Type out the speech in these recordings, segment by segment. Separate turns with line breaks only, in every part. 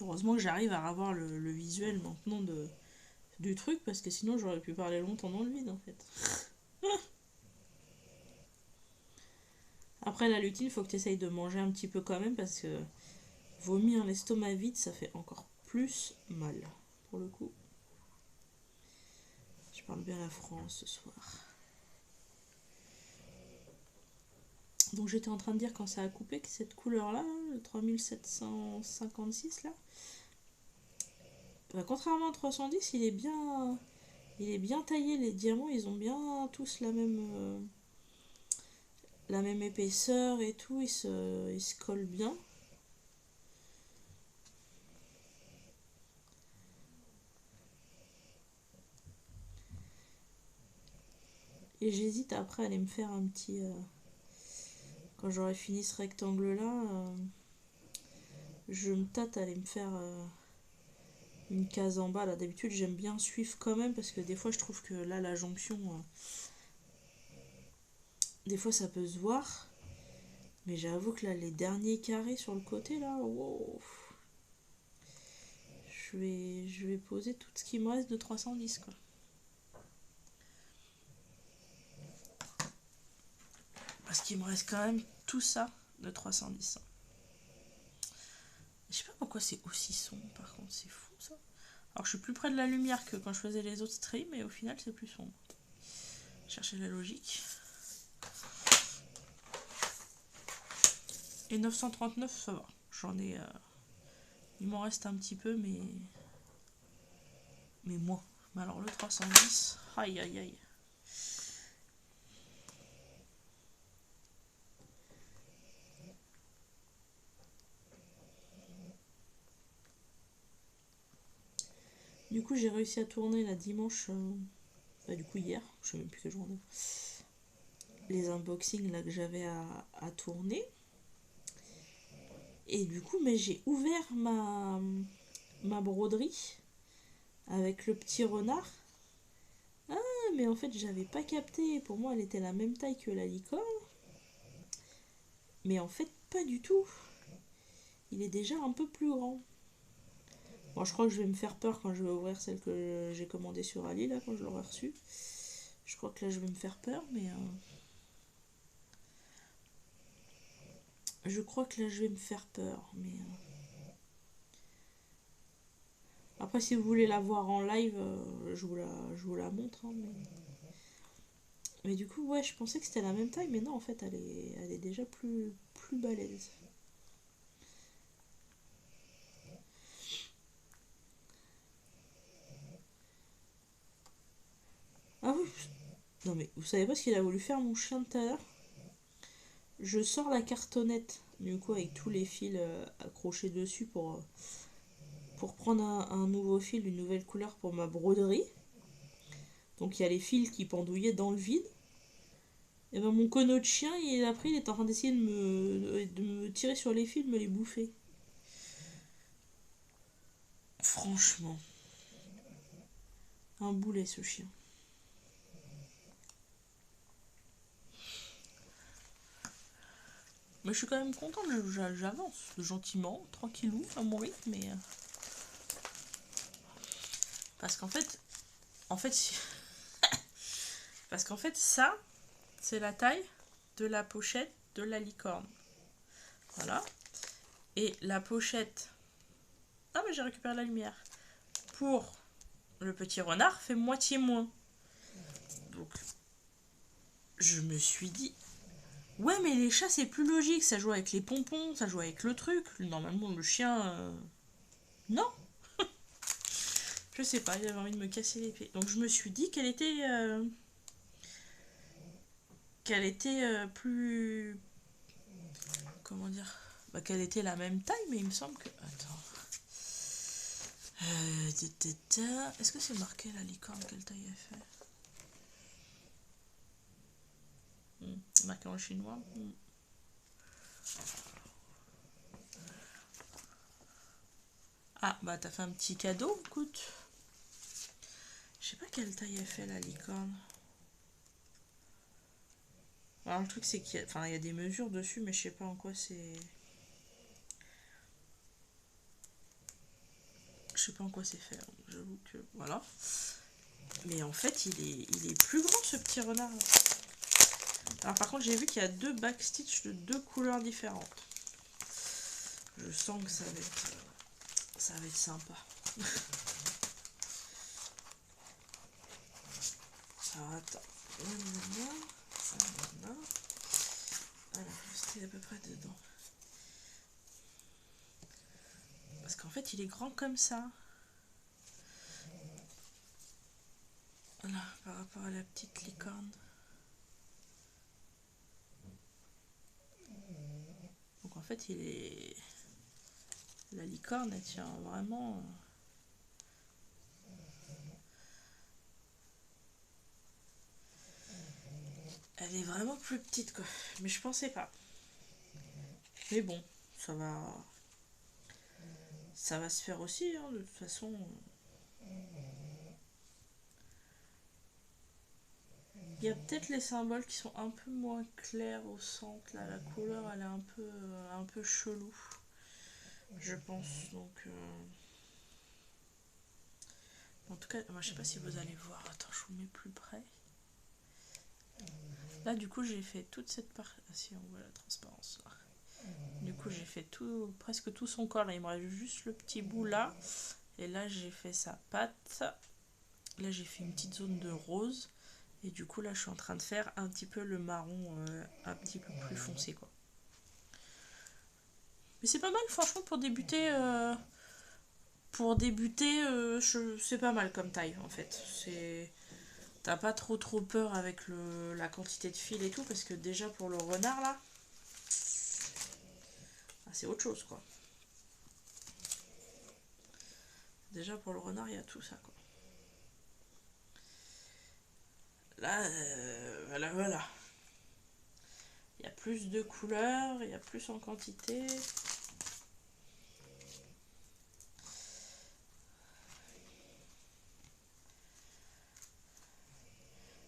Heureusement que j'arrive à avoir le visuel maintenant du truc, parce que sinon j'aurais pu parler longtemps dans le vide en fait. Après la lutine, faut que tu essayes de manger un petit peu quand même, parce que vomir l'estomac vide, ça fait encore plus mal. Pour le coup, je parle bien la France ce soir. Donc j'étais en train de dire quand ça a coupé que cette couleur là, le 3756 là, bah, contrairement au 310, il est bien taillé, les diamants ils ont bien tous la même épaisseur et tout, ils se collent bien. Et j'hésite après à aller me faire un petit... quand j'aurai fini ce rectangle là, je me tâte à aller me faire une case en bas là. D'habitude j'aime bien suivre quand même, parce que des fois je trouve que là la jonction, des fois ça peut se voir. Mais j'avoue que là les derniers carrés sur le côté là, wow, je vais poser tout ce qui me reste de 310 quoi. Parce qu'il me reste quand même tout ça de 310. Je sais pas pourquoi c'est aussi sombre par contre, c'est fou ça. Alors je suis plus près de la lumière que quand je faisais les autres streams, mais au final c'est plus sombre. Chercher la logique. Et 939 ça va. J'en ai... il m'en reste un petit peu, mais moins. Mais alors le 310, aïe aïe aïe. Du coup j'ai réussi à tourner la dimanche, bah du coup hier, je sais même plus quelle journée, les unboxings là que j'avais à tourner. Et du coup mais j'ai ouvert ma broderie avec le petit renard. Ah mais en fait j'avais pas capté, pour moi elle était la même taille que la licorne. Mais en fait pas du tout. Il est déjà un peu plus grand. Bon, je crois que je vais me faire peur quand je vais ouvrir celle que j'ai commandée sur Ali, là, quand je l'aurai reçue. Je crois que là, je vais me faire peur, mais... je crois que là, je vais me faire peur, mais... Après, si vous voulez la voir en live, je vous la montre, hein, mais du coup, ouais, je pensais que c'était la même taille, mais non, en fait, elle est déjà plus balèze. Ah oui, non mais vous savez pas ce qu'il a voulu faire mon chien de tout à l'heure? Je sors la cartonnette, du coup, avec tous les fils accrochés dessus pour prendre un nouveau fil, une nouvelle couleur pour ma broderie. Donc il y a les fils qui pendouillaient dans le vide. Et ben mon cono de chien, il a pris, il est en train d'essayer de me tirer sur les fils, de me les bouffer. Franchement, un boulet ce chien. Mais je suis quand même contente, j'avance gentiment, tranquillou, à mon rythme, mais... Parce qu'en fait, parce qu'en fait, ça, c'est la taille de la pochette de la licorne. Voilà. Et la pochette... Ah, mais j'ai récupéré la lumière. Pour le petit renard, fait moitié moins. Donc, je me suis dit... Ouais, mais les chats, c'est plus logique. Ça joue avec les pompons, ça joue avec le truc. Normalement, le chien... Non. Je sais pas, il avait envie de me casser les pieds. Donc, je me suis dit qu'elle était... plus... Comment dire, bah, qu'elle était la même taille, mais il me semble que... Attends. Est-ce que c'est marqué la licorne, quelle taille elle fait? Marqué en chinois. Ah, bah t'as fait un petit cadeau, écoute. Je sais pas quelle taille elle fait la licorne. Alors le truc c'est qu'il y a... Enfin, il y a des mesures dessus, mais je sais pas en quoi c'est... sais pas en quoi c'est fait, hein. J'avoue que voilà. Mais en fait, il est plus grand ce petit renard là. Alors par contre, j'ai vu qu'il y a 2 backstitch de 2 couleurs différentes. Je sens que ça va être sympa. Alors attends. Voilà, c'était à peu près dedans. Parce qu'en fait, il est grand comme ça. Voilà, par rapport à la petite licorne. Donc en fait, il est... La licorne, elle tient vraiment... Elle est vraiment plus petite, quoi. Mais je pensais pas. Mais bon, ça va se faire aussi, hein, de toute façon. Il y a peut-être les symboles qui sont un peu moins clairs au centre. Là, la couleur, elle est un peu chelou. Je pense. Donc, en tout cas, moi, je sais pas si vous allez voir. Attends, je vous mets plus près. Là, du coup, j'ai fait toute cette partie. Ah, si, on voit la transparence. Là. Du coup, j'ai fait presque tout son corps. Là, il me reste juste le petit bout là. Et là, j'ai fait sa patte. Là, j'ai fait une petite zone de rose. Et du coup, là, je suis en train de faire un petit peu le marron un petit peu plus foncé, quoi. Mais c'est pas mal, franchement, pour débuter. C'est pas mal comme taille, en fait. T'as pas trop peur avec la quantité de fil et tout, parce que déjà, pour le renard, là, c'est autre chose, quoi. Déjà, pour le renard, il y a tout ça, quoi. Là, voilà. Il y a plus de couleurs, il y a plus en quantité.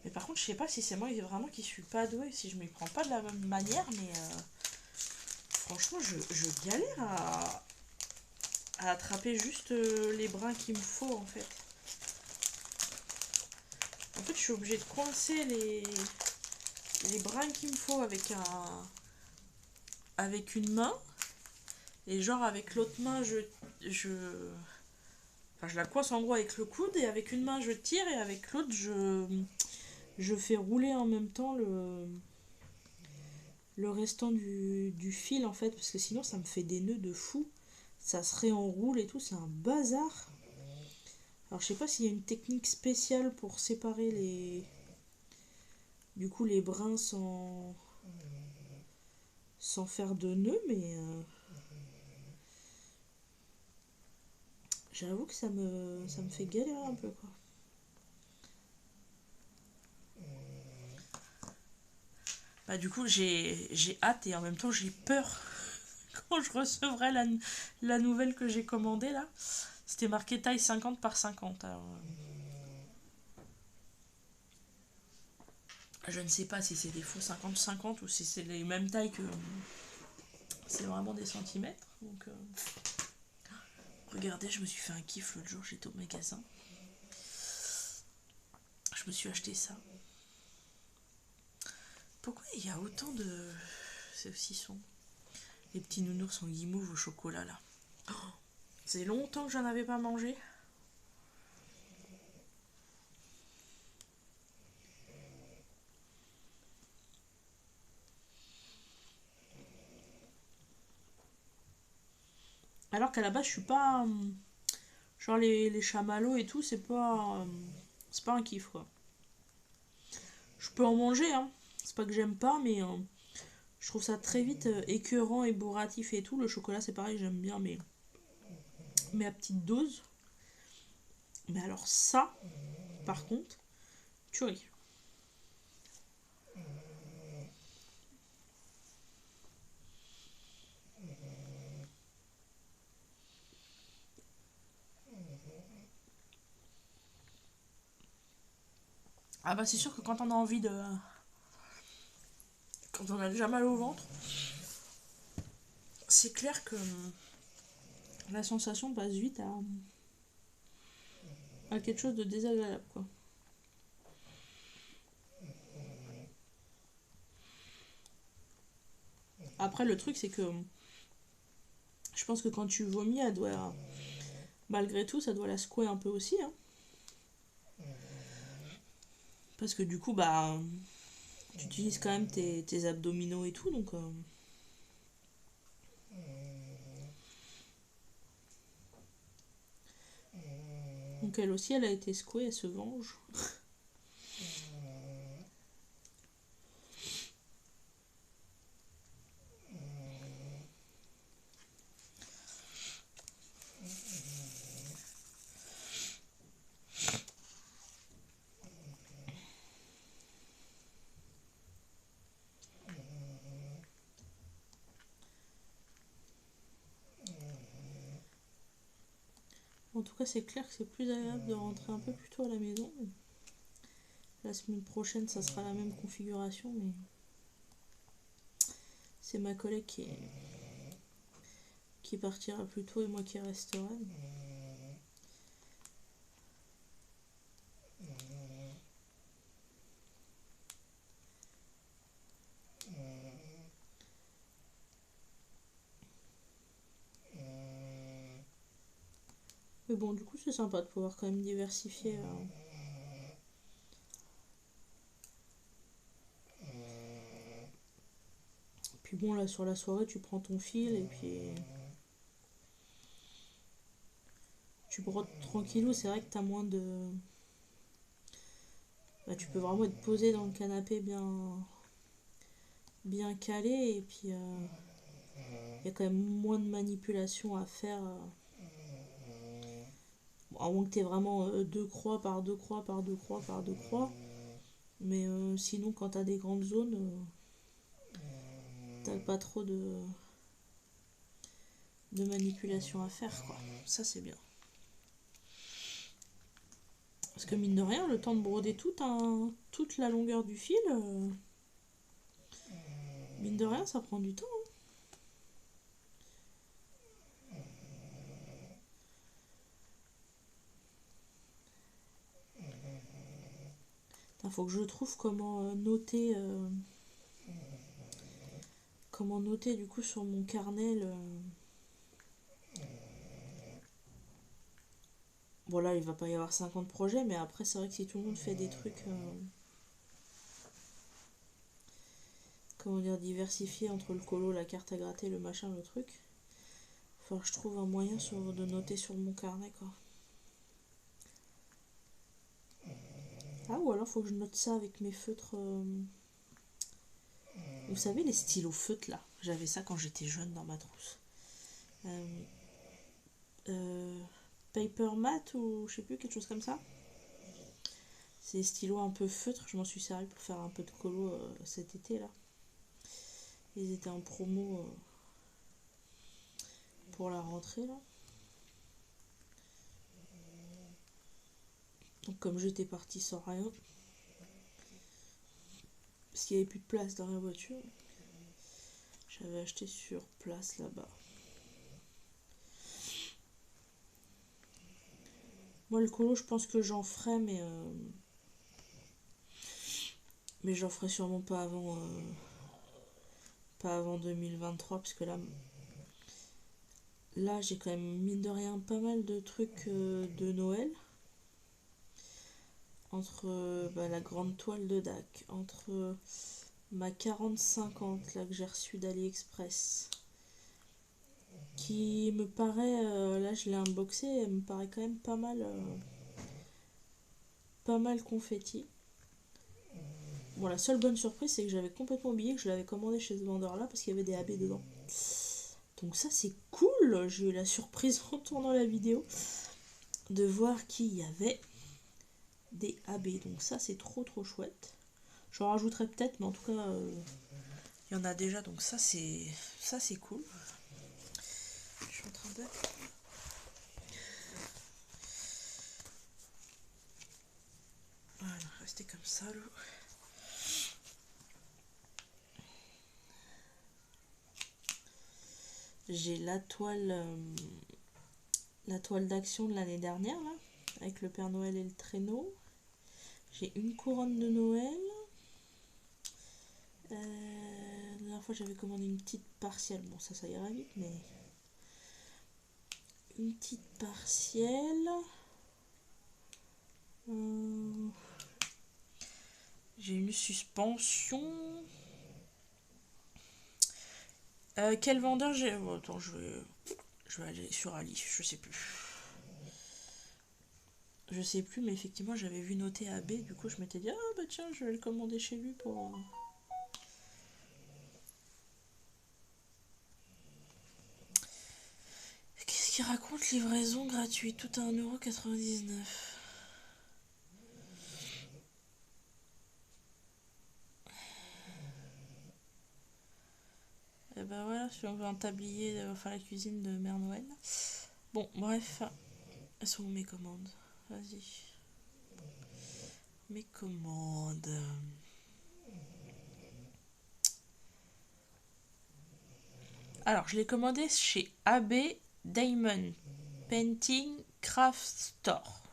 Mais par contre, je sais pas si c'est moi vraiment qui suis pas douée, si je m'y prends pas de la même manière, mais franchement, je galère à attraper juste les brins qu'il me faut, en fait. En fait, je suis obligée de coincer les brins qu'il me faut avec une main. Et genre, avec l'autre main, je la coince en gros avec le coude. Et avec une main, je tire. Et avec l'autre, je fais rouler en même temps le restant du fil, en fait. Parce que sinon, ça me fait des nœuds de fou. Ça se réenroule et tout. C'est un bazar. Alors, je sais pas s'il y a une technique spéciale pour séparer du coup, les brins sans faire de nœuds, mais j'avoue que ça me fait galérer un peu, quoi. Bah, du coup, j'ai hâte et en même temps, j'ai peur quand je recevrai la nouvelle que j'ai commandée là. C'était marqué taille 50 par 50. Alors, je ne sais pas si c'est des faux 50-50 ou si c'est les mêmes tailles que. C'est vraiment des centimètres. Donc, regardez, je me suis fait un kiff l'autre jour, j'étais au magasin. Je me suis acheté ça. Pourquoi il y a autant de saucissons? Les petits nounours en guimauve au chocolat là. Oh, c'est longtemps que j'en avais pas mangé. Alors qu'à la base, je suis pas. Genre les chamallows et tout, c'est pas un kiff, quoi. Je peux en manger, hein. C'est pas que j'aime pas, mais je trouve ça très vite écœurant et bourratif et tout. Le chocolat, c'est pareil, j'aime bien, mais à petite dose. Mais alors ça, par contre, tuerie. Ah bah c'est sûr que quand on a envie de... Quand on a déjà mal au ventre, c'est clair que la sensation passe vite à quelque chose de désagréable, quoi. Après, le truc, c'est que je pense que quand tu vomis, elle doit, malgré tout, ça doit la secouer un peu aussi, hein. Parce que du coup, bah, tu utilises quand même tes abdominaux et tout, donc elle aussi, elle a été secouée, elle se venge. En tout cas, c'est clair que c'est plus agréable de rentrer un peu plus tôt à la maison. La semaine prochaine, ça sera la même configuration, mais c'est ma collègue qui partira plus tôt et moi qui resterai. Mais bon, du coup, c'est sympa de pouvoir quand même diversifier. Puis bon, là, sur la soirée, tu prends ton fil et puis tu brodes tranquillou. C'est vrai que t'as moins de... Bah, tu peux vraiment être posé dans le canapé bien calé et puis y a quand même moins de manipulations à faire. Bon, à moins que t'aies vraiment deux croix par deux croix par deux croix par deux croix. Mais sinon, quand t'as des grandes zones, t'as pas trop de manipulation à faire, quoi. Ça, c'est bien. Parce que mine de rien, le temps de broder toute la longueur du fil, mine de rien, ça prend du temps. Il faut que je trouve comment noter du coup sur mon carnet. Bon là, il va pas y avoir 50 projets, mais après, c'est vrai que si tout le monde fait des trucs, comment dire, diversifiés entre le colo, la carte à gratter, le machin, le truc, il faut que je trouve un moyen de noter sur mon carnet, quoi. Ah, ou alors faut que je note ça avec mes feutres. Vous savez, les stylos feutres là, j'avais ça quand j'étais jeune dans ma trousse. Euh, euh, Paper mat ou je sais plus, quelque chose comme ça. C'est des stylos un peu feutres, je m'en suis servi pour faire un peu de colo cet été là. Ils étaient en promo pour la rentrée là. Donc comme j'étais partie sans rien, parce qu'il n'y avait plus de place dans la voiture, j'avais acheté sur place là-bas. Moi le colo, je pense que j'en ferai, mais j'en ferai sûrement pas avant 2023, parce que là j'ai quand même mine de rien pas mal de trucs de Noël. Entre la grande toile de DAC, entre ma 40-50 là que j'ai reçue d'AliExpress, qui me paraît, là je l'ai unboxée, elle me paraît quand même pas mal confetti. Bon, la seule bonne surprise, c'est que j'avais complètement oublié que je l'avais commandé chez ce vendeur là parce qu'il y avait des AB dedans. Donc ça c'est cool, j'ai eu la surprise en tournant la vidéo de voir qu'il y avait des AB, donc ça c'est trop chouette. J'en rajouterai peut-être, mais en tout cas il y en a déjà, donc ça c'est cool. Je suis en train de... Voilà, restez comme ça, là. J'ai la toile d'action de l'année dernière, là. avec le Père Noël et le traîneau. J'ai une couronne de Noël. La dernière fois j'avais commandé une petite partielle. Bon ça ira vite, mais une petite partielle. J'ai une suspension. Quel vendeur j'ai... Oh, attends, je vais aller sur Ali, je sais plus. Je sais plus, mais effectivement, j'avais vu noter AB, du coup, je m'étais dit, ah bah tiens, je vais le commander chez lui pour... Qu'est-ce qu'il raconte? Livraison gratuite, tout à 1,99 €. Et ben voilà, si on veut un tablier, enfin la cuisine de Mère Noël. Bon, bref. Elles sont où mes commandes? Vas-y. Mes commandes. Alors, je l'ai commandé chez AB Diamond Painting Craft Store.